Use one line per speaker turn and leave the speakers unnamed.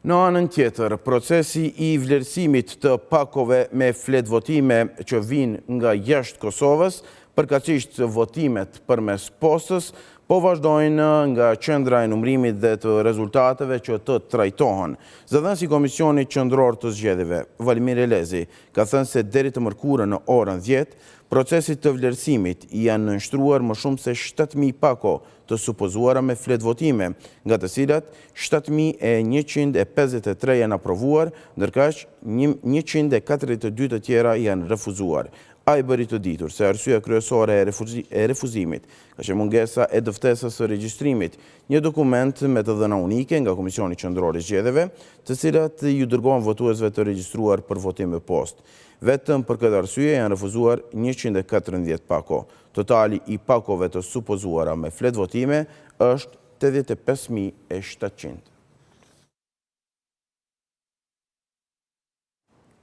Në anën tjetër, procesi i vlerësimit të pakove me flet votime që vinë nga jashtë Kosovës, përkatësisht votimet përmes postës, po vazhdojnë nga qendra e numërimit dhe të rezultateve që të trajtohen. Zëdhënësi i Komisionit Qendror të Zgjedhjeve, Valimir Elezi, ka thënë se deri të mërkurën në orën 10, procesit të vlerësimit janë nënshtruar më shumë se 7.000 pako të supozuara me flet votime, nga të cilat 7.153 janë aprovuar, ndërkaq 142 të tjera janë refuzuar. A i bëri të ditur se arsyeja kryesore e refuzimit ka qenë mungesa e dëftesës së regjistrimit, një dokument me të dhëna unike nga Komisioni Qendror i Zgjedhjeve, të cilat ju dërgohen votuesve të regjistruar për votim me postë. Vetëm për këtë arsye janë refuzuar 114 pako. Totali i pakove të supozuara me flet votime është 85.700.